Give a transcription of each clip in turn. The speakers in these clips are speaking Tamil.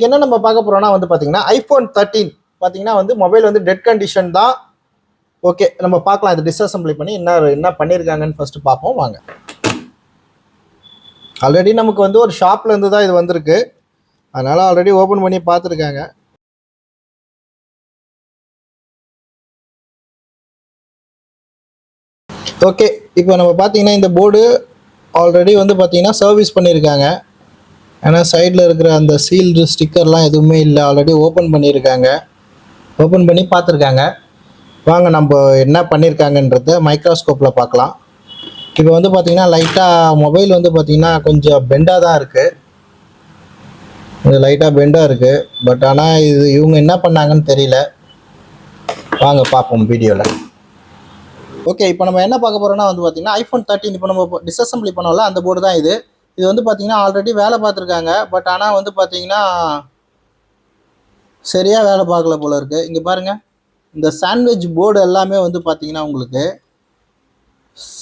என்ன நம்ம பார்க்க போறோம்னா வந்து பாத்தீங்கன்னா ஐபோன் 13 பாத்தீங்கன்னா வந்து மொபைல் வந்து டெட் கண்டிஷன் தான். ஓகே, நம்ம பார்க்கலாம் இது டிஸ்அசம்பிளி பண்ணி என்ன பண்ணியிருக்காங்கன்னு ஃபர்ஸ்ட் பார்ப்போம் வாங்க. ஆல்ரெடி நமக்கு வந்து ஒரு ஷாப்ல இருந்து தான் இது வந்திருக்கு, அதனால ஆல்ரெடி ஓப்பன் பண்ணி பார்த்துருக்காங்க. ஓகே, இப்போ நம்ம பார்த்தீங்கன்னா இந்த போர்டு ஆல்ரெடி வந்து பார்த்தீங்கன்னா சர்வீஸ் பண்ணியிருக்காங்க. ஏன்னா சைடில் இருக்கிற அந்த சீல்டு ஸ்டிக்கர்லாம் எதுவுமே இல்லை, ஆல்ரெடி ஓப்பன் பண்ணியிருக்காங்க. ஓப்பன் பண்ணி பார்த்துருக்காங்க. வாங்க நம்ம என்ன பண்ணியிருக்காங்கன்றத மைக்ரோஸ்கோப்பில் பார்க்கலாம். இப்போ வந்து பார்த்தீங்கன்னா லைட்டாக மொபைல் வந்து பார்த்தீங்கன்னா கொஞ்சம் பெண்டாக தான் இருக்குது, கொஞ்சம் லைட்டாக பெண்டாக இருக்குது. பட் ஆனால் இது இவங்க என்ன பண்ணாங்கன்னு தெரியல. வாங்க பார்ப்போம் வீடியோவில். ஓகே, இப்போ நம்ம என்ன பார்க்க போகிறோம்னா வந்து பார்த்தீங்கன்னா ஐஃபோன் 13 இப்போ நம்ம டிஸ்அசம்பிளி பண்ணோம்ல அந்த போர்டு தான் இது. இது வந்து பார்த்தீங்கன்னா ஆல்ரெடி வேலை பார்த்துருக்காங்க, பட் ஆனால் வந்து பார்த்தீங்கன்னா சரியாக வேலை பார்க்கல போல இருக்குது. இங்கே பாருங்கள், இந்த சாண்ட்விச் போர்டு எல்லாமே வந்து பார்த்தீங்கன்னா உங்களுக்கு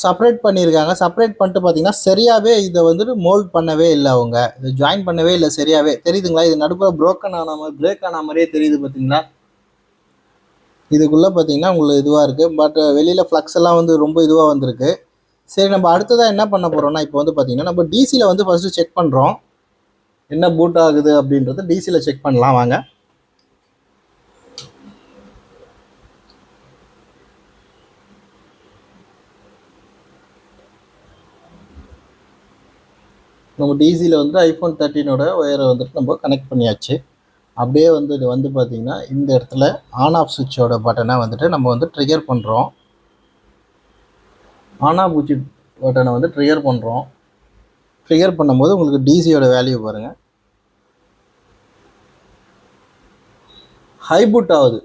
செப்பரேட் பண்ணியிருக்காங்க. செப்பரேட் பண்ணிட்டு பார்த்தீங்கன்னா சரியாகவே இதை வந்துட்டு மோல்ட் பண்ணவே இல்லை, அவங்க இதை ஜாயின் பண்ணவே இல்லை சரியாகவே. தெரியுதுங்களா? இது நடுப்புற பிரேக் ஆன மாதிரியே தெரியுது பார்த்தீங்களா? இதுக்குள்ளே பார்த்தீங்கன்னா உங்களுக்கு இதுவாக இருக்குது, பட் வெளியில் ஃப்ளக்ஸ் எல்லாம் வந்து ரொம்ப இதுவாக வந்திருக்கு. சரி, நம்ம அடுத்ததாக என்ன பண்ண போகிறோம்னா இப்போ வந்து பார்த்தீங்கன்னா நம்ம டிசியில் வந்து ஃபஸ்ட்டு செக் பண்ணுறோம் என்ன பூட் ஆகுது அப்படின்றது. டிசியில் செக் பண்ணலாம் வாங்க. நம்ம டிசியில் வந்து ஐஃபோன் 13ஓட ஒயரை வந்துட்டு நம்ம கனெக்ட் பண்ணியாச்சு. அப்படியே வந்து இது வந்து பார்த்திங்கன்னா இந்த இடத்துல ஆன் ஆஃப் சுவிட்சோட பட்டனை வந்துட்டு நம்ம வந்து ட்ரிகர் பண்ணுறோம். ஆன் ஆஃப் சுவிட்ச் பட்டனை வந்து ட்ரிகர் பண்ணுறோம். ட்ரிகர் பண்ணும்போது உங்களுக்கு டிசியோட வேல்யூ பாருங்கள், ஹை பூட் ஆகுது.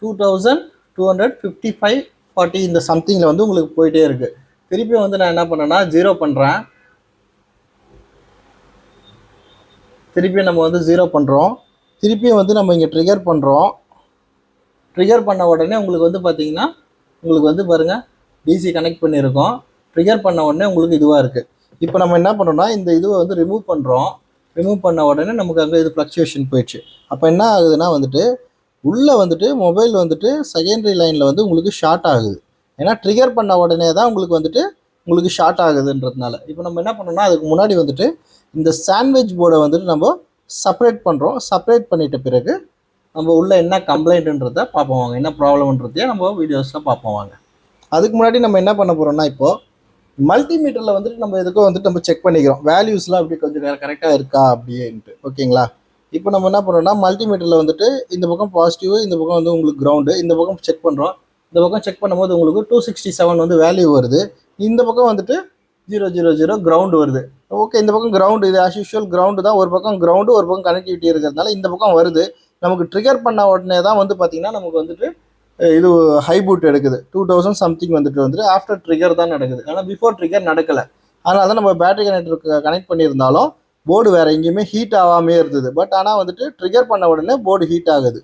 2255/40 இந்த சம்திங்கில் வந்து உங்களுக்கு போயிட்டே இருக்குது. திருப்பி வந்து நான் என்ன பண்ணேன்னா 0 பண்ணுறேன். திருப்பி நம்ம வந்து 0 பண்ணுறோம். திருப்பியும் வந்து நம்ம இங்கே ட்ரிகர் பண்ணுறோம். ட்ரிகர் பண்ண உடனே உங்களுக்கு வந்து பார்த்தீங்கன்னா உங்களுக்கு வந்து பாருங்கள் டிசி கனெக்ட் பண்ணியிருக்கோம். ட்ரிகர் பண்ண உடனே உங்களுக்கு இதுவாக இருக்குது. இப்போ நம்ம என்ன பண்ணுறோம்னா இந்த இதுவை வந்து ரிமூவ் பண்ணுறோம். ரிமூவ் பண்ண உடனே நமக்கு அங்கே இது ஃப்ளக்சுவேஷன் போயிடுச்சு. அப்போ என்ன ஆகுதுன்னா வந்துட்டு உள்ளே வந்துட்டு மொபைல் வந்துட்டு செகண்டரி லைனில் வந்து உங்களுக்கு ஷார்ட் ஆகுது. ஏன்னா ட்ரிகர் பண்ண உடனே தான் உங்களுக்கு ஷார்ட் ஆகுதுன்றதுனால. இப்போ நம்ம என்ன பண்ணோம்னா அதுக்கு முன்னாடி வந்துட்டு இந்த சாண்ட்விச் போர்டை வந்துட்டு நம்ம செப்பரேட் பண்ணுறோம். செப்பரேட் பண்ணிட்ட பிறகு நம்ம உள்ள என்ன கம்ப்ளைண்ட்டுன்றதை பார்ப்போம் வாங்க, என்ன ப்ராப்ளம்ன்றதையே நம்ம வீடியோஸில் பார்ப்போம் வாங்க. அதுக்கு முன்னாடி நம்ம என்ன பண்ண போகிறோம்னா இப்போது மல்டிமீட்டரில் வந்துட்டு நம்ம எதுக்கும் வந்துட்டு நம்ம செக் பண்ணிக்கிறோம் வேல்யூஸ்லாம் அப்படி கொஞ்சம் கரெக்டாக இருக்கா அப்படின்ட்டு. ஓகேங்களா? இப்போ நம்ம என்ன பண்ணுறோம்னா மல்டிமீட்டரில் வந்துட்டு இந்த பக்கம் பாசிட்டிவ், இந்த பக்கம் வந்து உங்களுக்கு கிரவுண்டு, இந்த பக்கம் செக் பண்ணுறோம். இந்த பக்கம் செக் பண்ணும்போது உங்களுக்கு 267 வந்து வேல்யூ வருது. இந்த பக்கம் வந்துட்டு 000 கிரவுண்டு வருது. ஓகே, இந்த பக்கம் கிரவுண்டு, இது ஆஸ் யூஷுவல் கிரவுண்டு தான். ஒரு பக்கம் கிரவுண்டு, ஒரு பக்கம் கனெக்டிவிட்டி இருக்கிறதுனால இந்த பக்கம் வருது. நமக்கு ட்ரிகர் பண்ண உடனே தான் வந்து பார்த்திங்கன்னா நமக்கு வந்துட்டு இது ஹை பூட் எடுக்குது. 2000 சம்திங் வந்துட்டு ஆஃப்டர் ட்ரிகர் தான் நடக்குது. ஆனால் பிஃபோர் ட்ரிகர் நடக்கலை. அதனால தான் நம்ம பேட்டரி கனெக்ட் பண்ணியிருந்தாலும் போர்டு வேறு எங்கேயுமே ஹீட் ஆகாமே இருந்தது. பட் ஆனால் வந்துட்டு ட்ரிகர் பண்ண உடனே போர்டு ஹீட் ஆகுது.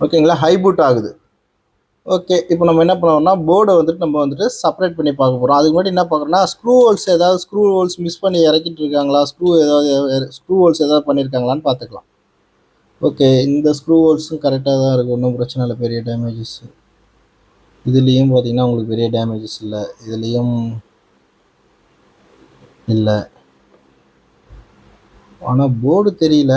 ஓகேங்களா? ஹை பூட் ஆகுது. ஓகே, இப்போ நம்ம என்ன பண்ணுவோம்னா போர்டை வந்துட்டு நம்ம வந்துட்டு செப்பரேட் பண்ணி பார்க்க போகிறோம். அதுக்கு முன்னாடி என்ன பார்க்குறோம்னா ஸ்க்ரூ ஹோல்ஸ் மிஸ் பண்ணி இறக்கிட்டு இருக்காங்களா, ஸ்க்ரூ ஹோல்ஸ் ஏதாவது பண்ணியிருக்காங்களான்னு பார்த்துக்கலாம். ஓகே, இந்த ஸ்க்ரூ ஹோல்ஸும் கரெக்டாக தான் இருக்குது, ஒன்றும் பிரச்சனை இல்லை. பெரிய டேமேஜஸ் இதுலேயும் பார்த்திங்கன்னா உங்களுக்கு பெரிய டேமேஜஸ் இல்லை, இதுலேயும் இல்லை. ஆனால் போர்டு தெரியல.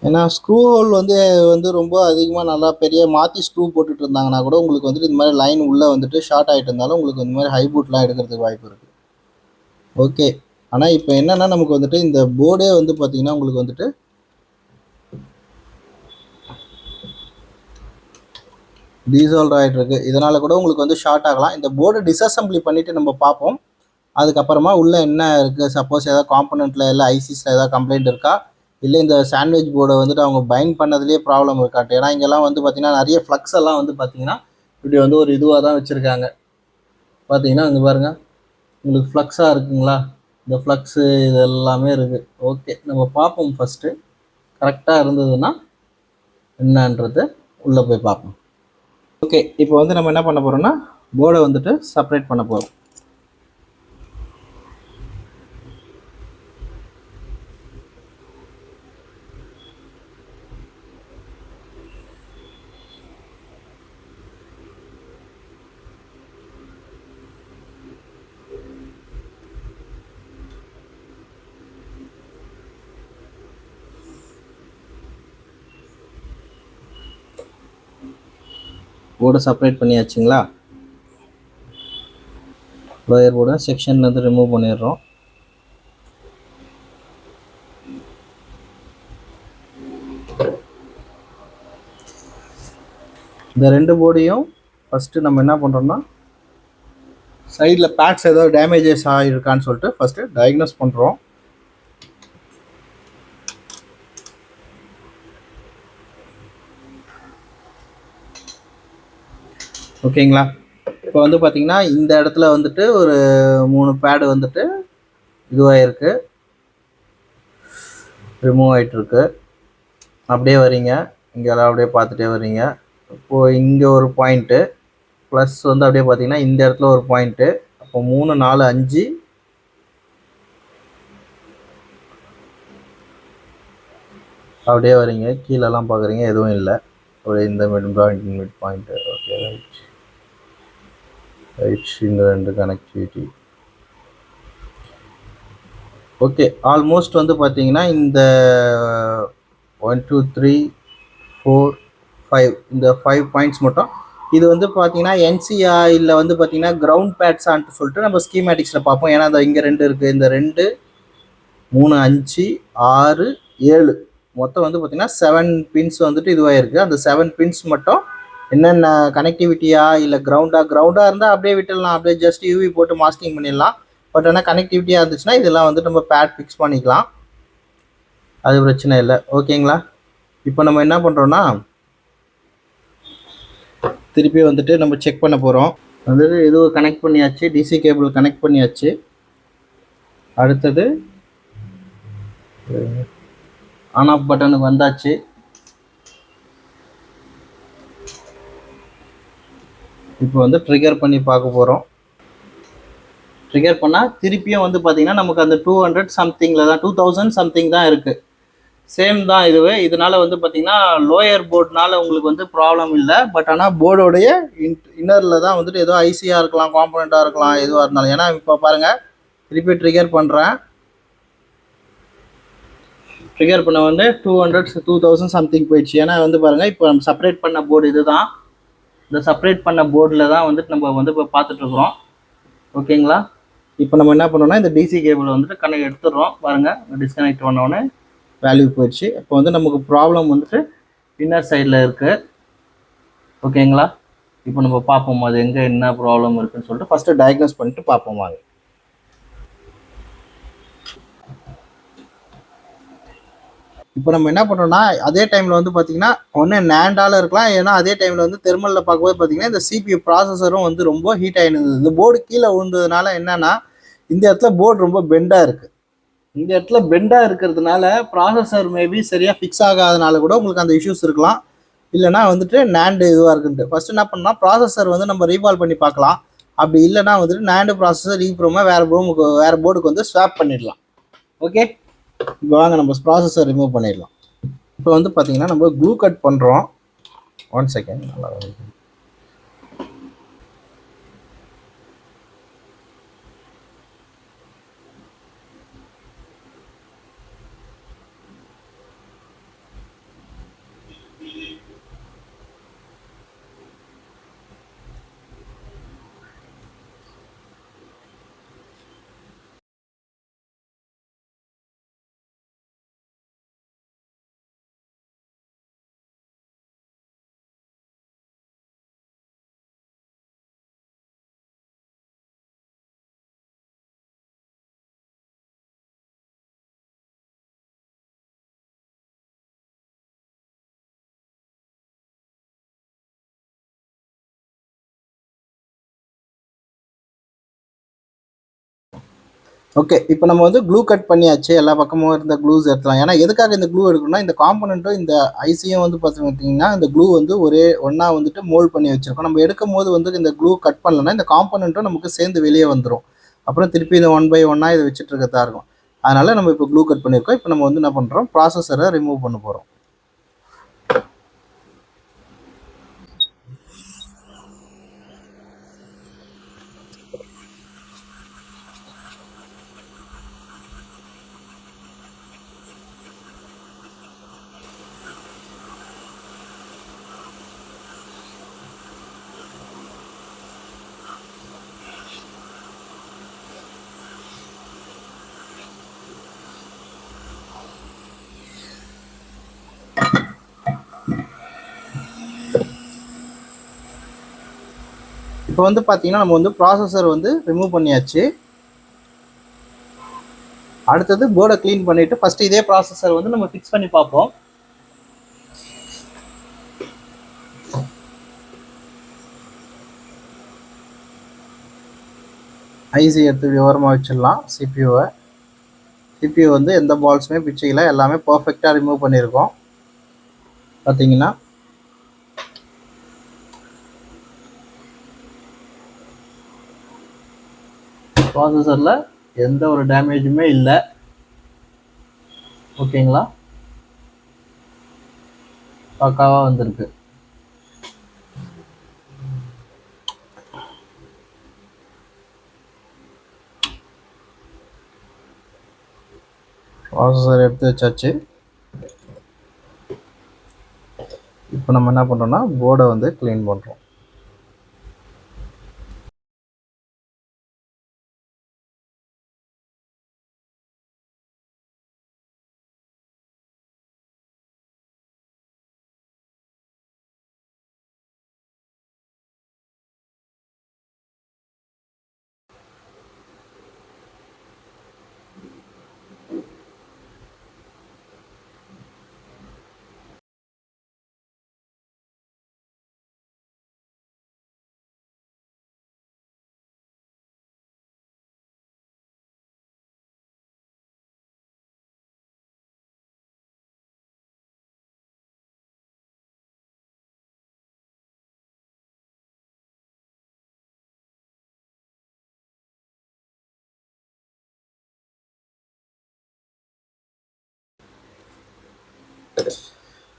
ஏன்னா ஸ்க்ரூ ஹோல் வந்து ரொம்ப அதிகமாக நல்லா பெரிய மாற்றி ஸ்க்ரூ போட்டுட்டு இருந்தாங்கன்னா கூட உங்களுக்கு வந்துட்டு இந்த மாதிரி லைன் உள்ளே வந்துட்டு ஷார்ட் ஆகிட்டு இருந்தாலும் உங்களுக்கு இந்த மாதிரி ஹை பூட்லாம் எடுக்கிறதுக்கு வாய்ப்பு இருக்குது. ஓகே, ஆனால் இப்போ என்னென்னா நமக்கு வந்துட்டு இந்த போர்டே வந்து பார்த்திங்கன்னா உங்களுக்கு வந்துட்டு டீசால்வ் ஆகிட்டு இருக்குது. இதனால் கூட உங்களுக்கு வந்து ஷார்ட் ஆகலாம். இந்த போர்டை டிஸ்அசம்பிளி பண்ணிவிட்டு நம்ம பார்ப்போம். அதுக்கப்புறமா உள்ளே என்ன இருக்குது, சப்போஸ் ஏதாவது காம்பனண்ட்டில் இல்லை ஐசிஸில் ஏதாவது கம்ப்ளைண்ட் இருக்கா, இல்லை இந்த சாண்ட்விச் போர்டை வந்துட்டு அவங்க பைண்ட் பண்ணதுலேயே ப்ராப்ளம் இருக்காட்டு. ஏன்னா இங்கெல்லாம் வந்து பார்த்திங்கன்னா நிறைய ஃப்ளக்ஸ் எல்லாம் வந்து பார்த்திங்கன்னா இப்படி வந்து ஒரு இதுவாக தான் வச்சுருக்காங்க. பார்த்தீங்கன்னா இங்கே பாருங்கள் உங்களுக்கு ஃப்ளக்ஸாக இருக்குங்களா, இந்த ஃப்ளக்ஸு இது எல்லாமே இருக்குது. ஓகே, நம்ம பார்ப்போம் ஃபஸ்ட்டு. கரெக்டாக இருந்ததுன்னா என்னன்றது உள்ளே போய் பார்ப்போம். ஓகே, இப்போ வந்து நம்ம என்ன பண்ண போகிறோம்னா போர்டை வந்துட்டு செப்பரேட் பண்ண போகிறோம். போர்டை செப்பரேட் பண்ணியாச்சுங்களா? லோயர் போர்டை செக்ஷன்லேருந்து ரிமூவ் பண்ணிடுறோம். இந்த ரெண்டு போர்டையும் ஃபஸ்ட்டு நம்ம என்ன பண்ணுறோம்னா சைடில் பேட்ஸ் ஏதாவது டேமேஜஸ் ஆகிருக்கான்னு சொல்லிட்டு ஃபஸ்ட்டு டயக்னோஸ் பண்ணுறோம். ஓகேங்களா? இப்போ வந்து பார்த்தீங்கன்னா இந்த இடத்துல வந்துட்டு ஒரு 3 பேடு வந்துட்டு இதுவாகிருக்கு, ரிமூவ் ஆகிட்டுருக்கு. அப்படியே வரீங்க, இங்கெல்லாம் அப்படியே பார்த்துட்டே வரீங்க. இப்போது இங்கே ஒரு பாயிண்ட்டு ப்ளஸ் வந்து அப்படியே பார்த்தீங்கன்னா இந்த இடத்துல ஒரு பாயிண்ட்டு. அப்போ 3 4 5 அப்படியே வரீங்க, கீழெல்லாம் பார்க்குறீங்க, எதுவும் இல்லை. ஒரு இந்த mid point. Okay, right right. இந்த ரெண்டு கனெக்டிவிட்டி ஓகே. ஆல்மோஸ்ட் வந்து பார்த்தீங்கன்னா இந்த 1 2 3 4 5 இந்த 5 பாயிண்ட்ஸ் மட்டும். இது வந்து பார்த்தீங்கன்னா என்சிஆர் வந்து பார்த்தீங்கன்னா கிரவுண்ட் பேட்ஸான்ட்டு சொல்லிட்டு நம்ம ஸ்கீமேட்டிக்ஸில் பார்ப்போம். ஏன்னா அந்த இங்கே 2 இருக்குது, இந்த 2 3 5 6 7 மொத்தம் வந்து பார்த்தீங்கன்னா 7 பின்ஸ் வந்துட்டு இதுவாக இருக்குது. அந்த 7 பின்ஸ் மட்டும் என்னென்ன கனெக்டிவிட்டியா இல்லை கிரவுண்டாக இருந்தால் அப்படியே விட்டுடலாம், அப்படியே ஜஸ்ட் யூவி போட்டு மாஸ்கிங் பண்ணிடலாம். பட் ஆனால் கனெக்டிவிட்டியாக இருந்துச்சுன்னா இதெல்லாம் வந்துட்டு நம்ம பேட் ஃபிக்ஸ் பண்ணிக்கலாம், அது பிரச்சனை இல்லை. ஓகேங்களா? இப்போ நம்ம என்ன பண்ணுறோன்னா திருப்பி வந்துட்டு நம்ம செக் பண்ண போகிறோம். வந்துட்டு இதுவும் கனெக்ட் பண்ணியாச்சு, டிசி கேபிள் கனெக்ட் பண்ணியாச்சு. அடுத்தது ஆன் ஆஃப் பட்டனுக்கு வந்தாச்சு. இப்போ வந்து ட்ரிகர் பண்ணி பார்க்க போகிறோம். ட்ரிகர் பண்ணால் திருப்பியும் வந்து பார்த்தீங்கன்னா நமக்கு அந்த 200 சம்திங்கில் தான் 2000 சம்திங் தான் இருக்குது. சேம் தான் இதுவே. இதனால் வந்து பார்த்தீங்கன்னா லோயர் போர்ட்னால உங்களுக்கு வந்து ப்ராப்ளம் இல்லை. பட் ஆனால் போர்டோடைய இன்னரில் தான் வந்துட்டு ஏதோ ஐசியாக இருக்கலாம், காம்பனண்ட்டாக இருக்கலாம், எதுவாக இருந்தாலும். ஏன்னா இப்போ பாருங்கள், திருப்பி ட்ரிகர் பண்ணுறேன். ட்ரிகர் பண்ண வந்து 200 2000 சம்திங் போயிடுச்சு. ஏன்னா வந்து பாருங்கள், இப்போ நம்ம செப்பரேட் பண்ண போர்டு இது தான். இந்த செப்பரேட் பண்ண போர்டில் தான் வந்துட்டு நம்ம வந்து இப்போ பார்த்துட்ருக்குறோம். ஓகேங்களா? இப்போ நம்ம என்ன பண்ணோம்னா இந்த டிசி கேபிள் வந்துட்டு கனெக்ட் எடுத்துடுறோம். பாருங்கள், டிஸ்கனெக்ட் பண்ணோன்னே வேல்யூ போயிடுச்சு. இப்போ வந்து நமக்கு ப்ராப்ளம் வந்துட்டு இன்னர் சைடில் இருக்குது. ஓகேங்களா? இப்போ நம்ம பார்ப்போம் அது எங்கே என்ன ப்ராப்ளம் இருக்குதுன்னு சொல்லிட்டு ஃபஸ்ட்டு டயக்னோஸ் பண்ணிட்டு பார்ப்போம் வாங்க. இப்போ நம்ம என்ன பண்ணுறோம்னா அதே டைமில் வந்து பார்த்தீங்கன்னா ஒன்று நேண்டால் இருக்கலாம், ஏன்னா அதே டைமில் வந்து தெர்மலில் பார்க்கும்போது பார்த்தீங்கன்னா இந்த சிபியூ ப்ராசஸரும் வந்து ரொம்ப ஹீட் ஆகிருந்தது. இந்த போர்டு கீழே விழுந்ததுனால என்னென்னா இந்த இடத்துல போர்டு ரொம்ப பெண்டாக இருக்குது. இந்த இடத்துல பெண்டாக இருக்கிறதுனால ப்ராசஸர் மேபி சரியாக ஃபிக்ஸ் ஆகாதனால கூட உங்களுக்கு அந்த இஷ்யூஸ் இருக்கலாம். இல்லைனா வந்துட்டு நேண்டு இதுவாக இருக்குன்ட்டு ஃபஸ்ட்டு என்ன பண்ணால் ப்ராசஸர் வந்து நம்ம ரீபால் பண்ணி பார்க்கலாம். அப்படி இல்லைனா வந்துட்டு நேண்டு ப்ராசஸர் ரீப்ரோமாக வேறு போர்டுக்கு வந்து ஸ்வாப் பண்ணிடலாம். ஓகே, இப்போ வாங்க நம்ம ப்ராசஸர் ரிமூவ் பண்ணிடலாம். இப்போ வந்து பார்த்தீங்கன்னா நம்ம க்ளூ கட் பண்ணுறோம். 1 செகண்ட், நல்லா ஓகே, இப்போ நம்ம வந்து க்ளூ கட் பண்ணியாச்சு. எல்லா பக்கமும் இருந்த க்ளூஸ் எடுத்துலாம். ஏன்னா எதுக்காக இந்த க்ளூ எடுக்கணும்னா, இந்த காம்போனன்ட்டும் இந்த ஐசியும் வந்து பார்த்தீங்கன்னா, இந்த க்ளூ வந்து ஒரே ஒண்ணா வந்துட்டு மோல்ட் பண்ணி வச்சிருக்கோம். நம்ம எடுக்கும்போது வந்து இந்த க்ளூ கட் பண்ணலன்னா, இந்த காம்போனன்ட்டும் நமக்கு சேர்ந்து வெளியே வந்துரும். அப்புறம் திருப்பி இந்த 1 பை 1 இத வச்சுட்டு இருக்கதா இருக்கும். அதனால நம்ம இப்போ க்ளூ கட் பண்ணியிருக்கோம். இப்போ நம்ம வந்து என்ன பண்றோம்? ப்ராசஸர ரிமூவ் பண்ண போறோம். இப்போ வந்து பார்த்தீங்கன்னா, நம்ம வந்து ப்ராசஸர் வந்து ரிமூவ் பண்ணியாச்சு. அடுத்தது போர்டை க்ளீன் பண்ணிட்டு ஃபர்ஸ்ட் இதே ப்ராசஸர் வந்து நம்ம ஃபிக்ஸ் பண்ணி பார்ப்போம். ஐசி எடுத்து ஓரமாக வச்சிடலாம். சிபியூ வந்து எந்த பால்ஸுமே பிச்சுக்கல, எல்லாமே பர்ஃபெக்டாக ரிமூவ் பண்ணியிருக்கோம். பார்த்தீங்கன்னா ப்ராசஸரில் எந்த ஒரு டேமேஜுமே இல்லை. ஓகேங்களா, பக்காவாக வந்திருக்கு. ப்ராசஸர் எடுத்து வச்சாச்சு. இப்போ நம்ம என்ன பண்ணுறோம்னா போர்டை வந்து க்ளீன் பண்ணுறோம்.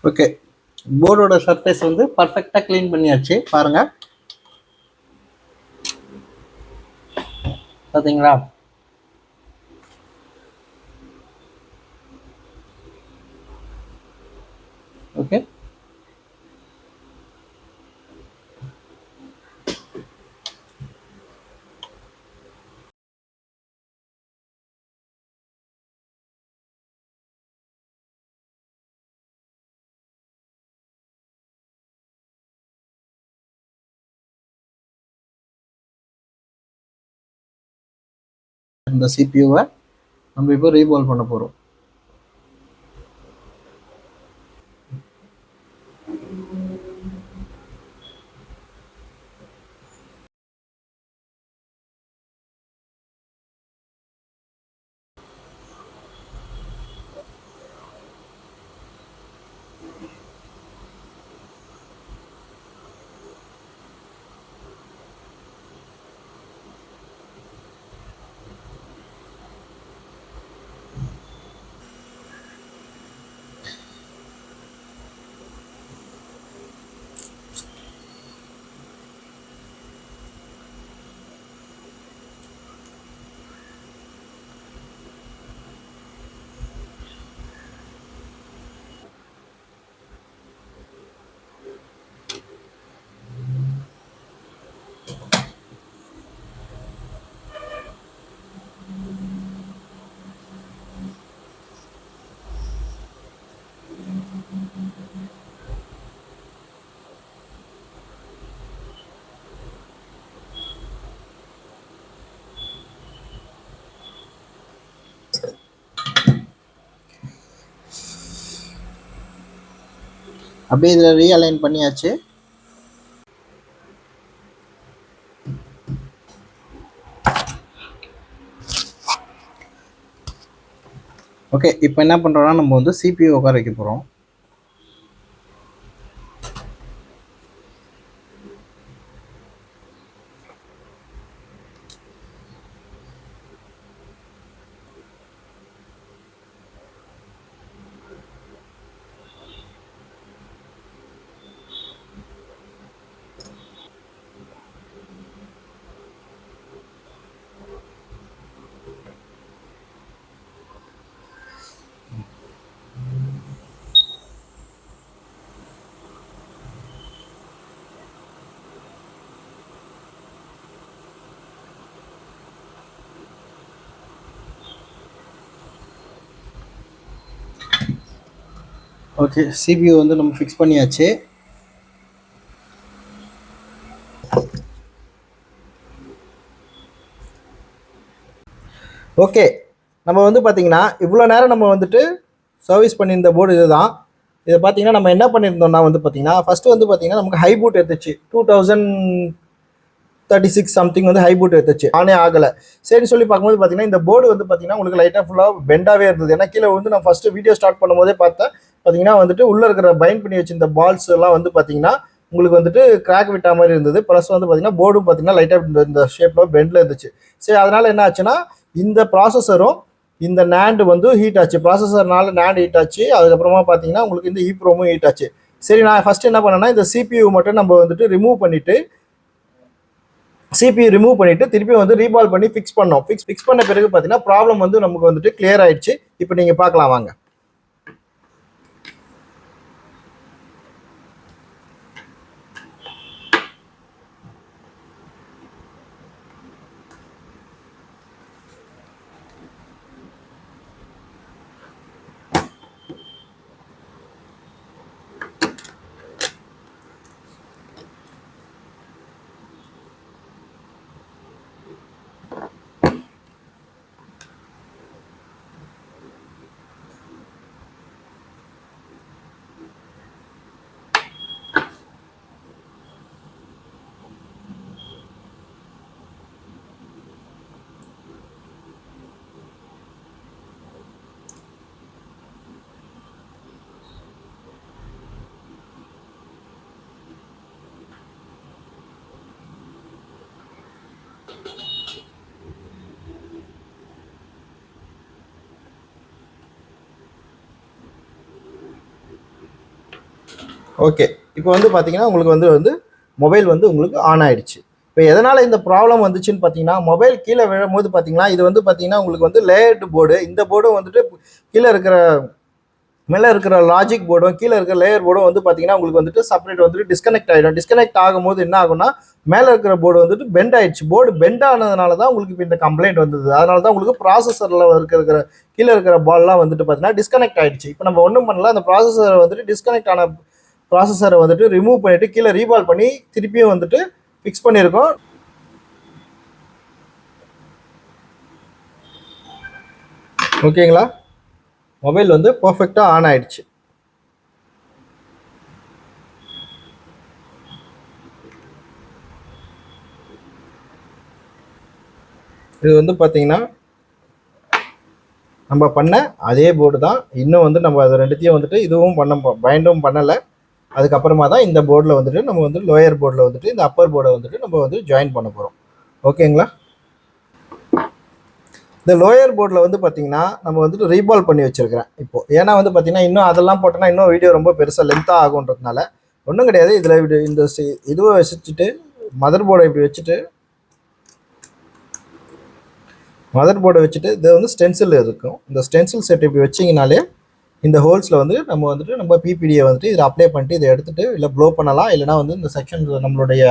ஓகே, போர்டோட சர்ஃபேஸ் வந்து பர்ஃபெக்டாக க்ளீன் பண்ணியாச்சு. பாருங்க, பார்த்தீங்களா? ஓகே, இந்த சிபியூவை நம்ம இப்போ ரீபால் பண்ண போகிறோம். அப்படியே இதில் ரீஅலைன் பண்ணியாச்சு. ஓகே, இப்போ என்ன பண்ணுறோன்னா நம்ம வந்து CPU உட்கார வைக்க போகிறோம். ஓகே, CPU வந்து நம்ம ஃபிக்ஸ் பண்ணியாச்சு. ஓகே, நம்ம வந்து பார்த்திங்கன்னா இவ்வளோ நேரம் நம்ம வந்துட்டு சர்வீஸ் பண்ணியிருந்த போர்டு இது தான். இதை பார்த்தீங்கன்னா நம்ம என்ன பண்ணியிருந்தோம்னா வந்து பார்த்திங்கன்னா ஃபஸ்ட்டு வந்து பார்த்திங்கன்னா நமக்கு ஹை பூட் எடுத்துச்சு. 2036 சம்திங் வந்து ஹை பூட் எடுத்துச்சு, ஆனே ஆகலை. சரின்னு சொல்லி பார்க்கும்போது பார்த்திங்கன்னா இந்த போர்டு வந்து பார்த்திங்கன்னா உங்களுக்கு லைட்டாக ஃபுல்லாக பெண்டாகவே இருந்தது. ஏன்னா கீழே வந்து நான் ஃபஸ்ட்டு வீடியோ ஸ்டார்ட் பண்ணும்போதே பார்த்தேன் பார்த்திங்கன்னா வந்துட்டு உள்ளே இருக்கிற பைண்ட் பண்ணி வச்சிருந்த பால்ஸ் எல்லாம் வந்து பார்த்திங்கன்னா உங்களுக்கு வந்துட்டு கிராக் விட்டா மாதிரி இருந்தது. ப்ளஸ் வந்து பார்த்திங்கன்னா போர்டும் பார்த்திங்கன்னா லைட்டாக இந்த ஷேப்பில் பெண்டில் இருந்துச்சு. சரி, அதனால் என்ன ஆச்சுன்னா இந்த ப்ராசஸரும் இந்த நேண்டு வந்து ஹீட் ஆச்சு. ப்ராசஸர்னால நேண்ட் ஹீட் ஆச்சு. அதுக்கப்புறமா பார்த்தீங்கன்னா உங்களுக்கு இந்த ஈப்ரோமும் ஹீட் ஆச்சு. சரி, நான் ஃபஸ்ட்டு என்ன பண்ணேன்னா இந்த CPU மட்டும் நம்ம வந்துட்டு ரிமூவ் பண்ணிவிட்டு திருப்பி வந்து ரீபால் பண்ணி ஃபிக்ஸ் பண்ணோம். ஃபிக்ஸ் பண்ண பிறகு பார்த்தீங்கன்னா ப்ராப்ளம் வந்து நமக்கு வந்துட்டு கிளியர் ஆயிடுச்சு. இப்போ நீங்கள் பார்க்கலாம் வாங்க. ஓகே, இப்போ வந்து பார்த்தீங்கன்னா உங்களுக்கு வந்து மொபைல் வந்து உங்களுக்கு ஆன் ஆயிடுச்சு. இப்போ எதனால் இந்த ப்ராப்ளம் வந்துச்சுன்னு பார்த்தீங்கன்னா மொபைல் கீழே விழும்போது பார்த்தீங்கன்னா இது வந்து பார்த்தீங்கன்னா உங்களுக்கு வந்து லேயர்டு போர்டு. இந்த போர்டும் வந்துட்டு கீழே இருக்கிற மேலே இருக்கிற லாஜிக் போர்டும் கீழே இருக்கிற லேயர் போர்டும் வந்து பார்த்தீங்கன்னா உங்களுக்கு வந்துட்டு செப்பரேட் வந்துட்டு டிஸ்கனெக்ட் ஆகிடும். டிஸ்கனெக்ட் ஆகும்போது என்ன ஆகும்னா மேலே இருக்கிற போர்டு வந்துட்டு பெண்ட் ஆயிடுச்சு. போர்டு பெண்ட் ஆனதுனால தான் உங்களுக்கு இப்போ இந்த கம்ப்ளைண்ட் வந்தது. அதனால தான் உங்களுக்கு ப்ராசஸரில் இருக்கிற கீழே இருக்கிற பால்லாம் வந்துட்டு பார்த்தீங்கன்னா டிஸ்கனெக்ட் ஆகிடுச்சு. இப்போ நம்ம ஒன்றும் பண்ணல, அந்த ப்ராசஸரை வந்துட்டு டிஸ்கனெக்ட் ஆன ப்ராசஸரை வந்துட்டு ரிமூவ் பண்ணிவிட்டு கீழே ரீபால் பண்ணி திருப்பியும் வந்துட்டு ஃபிக்ஸ் பண்ணியிருக்கோம். ஓகேங்களா, மொபைல் வந்து பர்ஃபெக்டாக ஆன் ஆயிடுச்சு. இது வந்து பார்த்தீங்கன்னா நம்ம பண்ண அதே போர்டு தான். இன்னும் வந்து நம்ம அதை ரெண்டுத்தையும் வந்துட்டு இதுவும் பைண்டும் பண்ணலை. அதுக்கப்புறமா தான் இந்த போர்டில் வந்துட்டு நம்ம வந்து லோயர் போர்டில் வந்துட்டு இந்த அப்பர் போர்டை வந்துட்டு நம்ம வந்து ஜாயின் பண்ண போகிறோம். ஓகேங்களா, இந்த லோயர் போர்டில் வந்து பார்த்தீங்கன்னா நம்ம வந்துட்டு ரீபால் பண்ணி வச்சுருக்கிறேன் இப்போ. ஏன்னா வந்து பார்த்தீங்கன்னா இன்னும் அதெல்லாம் போட்டோன்னா இன்னும் வீடியோ ரொம்ப பெருசாக லென்த்தாக ஆகுன்றதுனால ஒன்றும் கிடையாது. இதில் இந்த இதுவை வச்சுட்டு மதர் போர்டை இப்படி வச்சுட்டு இது வந்து ஸ்டென்சில் இருக்கும். இந்த ஸ்டென்சில் செட் இப்படி வச்சிங்கனாலே இந்த ஹோல்ஸில் வந்து நம்ம பிபிடியை வந்துட்டு இதில் அப்ளை பண்ணிட்டு இதை எடுத்துகிட்டு இல்லை ப்ளோ பண்ணலாம். இல்லைனா வந்து இந்த செக்ஷன் நம்மளுடைய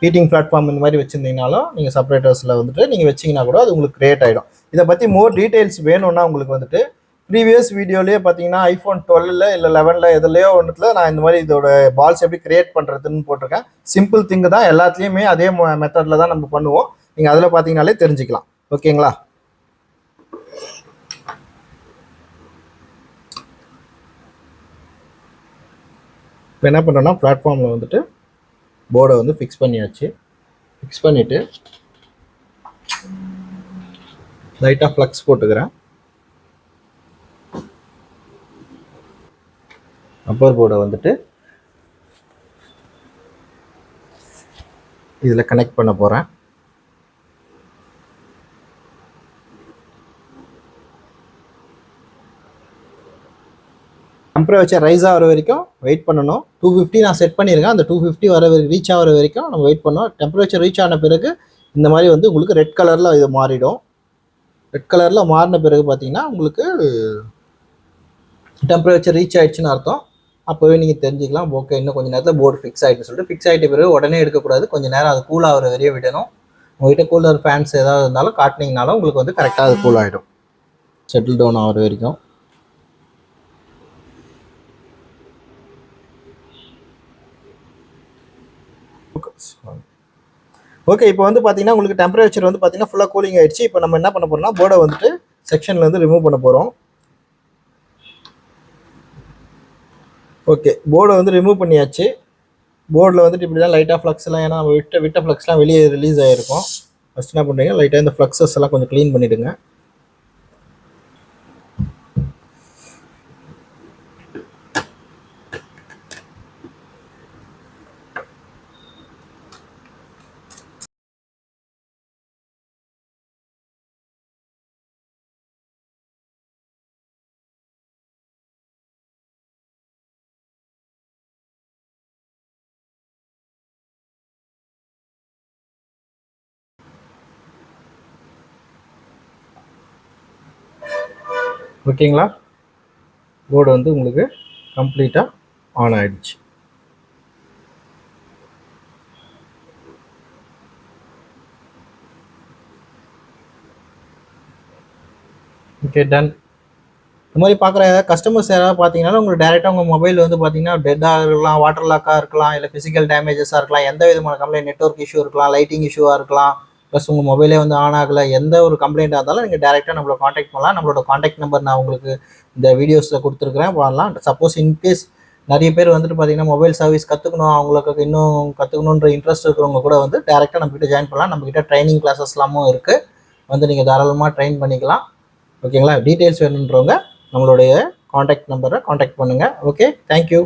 ஹீட்டிங் பிளாட்ஃபார்ம் இந்த மாதிரி வச்சுருந்தீங்கனாலும் நீங்கள் செப்பரேட்டர்ஸில் வந்துட்டு நீங்கள் வச்சிங்கன்னா கூட அது உங்களுக்கு க்ரியேட் ஆகிடும். இதை பற்றி மோர் டீட்டெயில்ஸ் வேணும்னா உங்களுக்கு வந்துட்டு ப்ரீவியஸ் வீடியோலேயே பார்த்தீங்கன்னா iPhone 12 இல்லை 11 எதுலையோ ஒன்றுத்தில் நான் இந்த மாதிரி இதோட பால்ஸ் எப்படி க்ரியேட் பண்ணுறதுன்னு போட்டிருக்கேன். சிம்பிள் திங்கு தான், எல்லாத்துலேயுமே அதே மெத்தடில் தான் நம்ம பண்ணுவோம். நீங்கள் அதில் பார்த்தீங்கனாலே தெரிஞ்சுக்கலாம். ஓகேங்களா, இப்போ என்ன பண்ணுறோன்னா பிளாட்ஃபார்மில் வந்துட்டு போர்டை வந்து ஃபிக்ஸ் பண்ணியாச்சு. ஃபிக்ஸ் பண்ணிவிட்டு லைட்டாக ஃப்ளக்ஸ் போட்டுக்கிறேன். அப்பர் போர்டை வந்துட்டு இதில் கனெக்ட் பண்ண போகிறேன். டெம்பரேச்சர் ரைஸ் ஆகிற வரைக்கும் வெயிட் பண்ணணும். 250 நான் செட் பண்ணியிருக்கேன். அந்த 250 வர ரீச் ஆகிற வரைக்கும் நம்ம வெயிட் பண்ணோம். டெம்பரேச்சர் ரீச் ஆன பிறகு இந்த மாதிரி வந்து உங்களுக்கு ரெட் கலரில் இது மாறிடும். ரெட் கலரில் மாறின பிறகு பார்த்தீங்கன்னா உங்களுக்கு டெம்பரேச்சர் ரீச் ஆகிடுச்சின்னு அர்த்தம். அப்போவே நீங்கள் தெரிஞ்சிக்கலாம், ஓகே இன்னும் கொஞ்சம் நேரத்தில் போர்டு ஃபிக்ஸ் ஆகிட்டுன்னு சொல்லிட்டு. ஃபிக்ஸ் ஆகிட்ட பிறகு உடனே எடுக்கக்கூடாது, கொஞ்சம் நேரம் அது கூல் ஆகிற வரையும் விடணும். உங்கள்கிட்ட கூலர் ஃபேன்ஸ் ஏதாவது இருந்தாலும் காட்டினீங்கனாலும் உங்களுக்கு வந்து கரெக்டாக அது கூல் ஆகிடும், செட்டில் டவுன் ஆகிற வரைக்கும். ஓகே, இப்போ வந்து பார்த்தீங்கன்னா உங்களுக்கு டெம்பரேச்சர் வந்து பார்த்தீங்கன்னா ஃபுல்லாக கூலிங் ஆகிடுச்சு. இப்போ நம்ம என்ன பண்ண போகிறோம்னா போர்டை வந்துட்டு செக்ஷனில் வந்து ரிமூவ் பண்ண போகிறோம். ஓகே, போர்டை வந்து ரிமூவ் பண்ணியாச்சு. போர்டில் வந்துட்டு இப்படி தான் லைட்டாக ஃப்ளக்ஸ்லாம், ஏன்னா நம்ம விட்ட ஃப்ளக்ஸ்லாம் வெளியே ரிலீஸ் ஆகிருக்கும். ஃபஸ்ட் என்ன பண்ணுறீங்க, லைட்டாக இந்த ஃப்ளக்ஸஸ் எல்லாம் கொஞ்சம் க்ளீன் பண்ணிவிடுங்க. ஓகேங்களா, போர்டு வந்து உங்களுக்கு கம்ப்ளீட்டாக ஆன் ஆகிடுச்சு. Okay, done. இந்த மாதிரி பார்க்குற கஸ்டமர்ஸ் யாராவது பார்த்தீங்கன்னா உங்களுக்கு டேரெக்டாக உங்கள் மொபைல் வந்து பார்த்தீங்கன்னா டெட்டாக இருக்கலாம், வாட்டர் லாக்காக இருக்கலாம், இல்லை ஃபிசிக்கல் டேமேஜஸாக இருக்கலாம், எந்த விதமான கம்ப்ளைண்ட், நெட்வொர்க் இஷ்யூ இருக்கலாம், லைட்டிங் இஷ்யூவாக இருக்கலாம், ப்ளஸ் உங்கள் மொபைலே வந்து ஆன் ஆகலை, எந்த ஒரு கம்ப்ளைண்ட்டாக இருந்தாலும் நீங்கள் டேரெக்டாக நம்மளை காண்டாக்ட் பண்ணலாம். நம்மளோட காண்டாக்ட் நம்பர் நான் உங்களுக்கு இந்த வீடியோஸில் கொடுத்துருக்குறேன், வரலாம். சப்போஸ் இன்கேஸ் நிறைய பேர் வந்துட்டு பார்த்தீங்கன்னா மொபைல் சர்வீஸ் கற்றுக்கணும், அவங்களுக்கு இன்னும் கற்றுக்கணுன்ற இன்ட்ரெஸ்ட் இருக்கிறவங்க கூட வந்து டேரெக்டாக நம்மக்கிட்ட ஜாயின் பண்ணலாம். நம்மக்கிட்ட ட்ரைனிங் கிளாஸஸ்லாமும் இருக்குது, வந்து நீங்கள் தாராளமாக ட்ரெயின் பண்ணிக்கலாம். ஓகேங்களா, டீட்டெயில்ஸ் வேணுன்றவங்க நம்மளுடைய காண்டாக்ட் நம்பரை காண்டாக்ட் பண்ணுங்கள். Okay, thank you.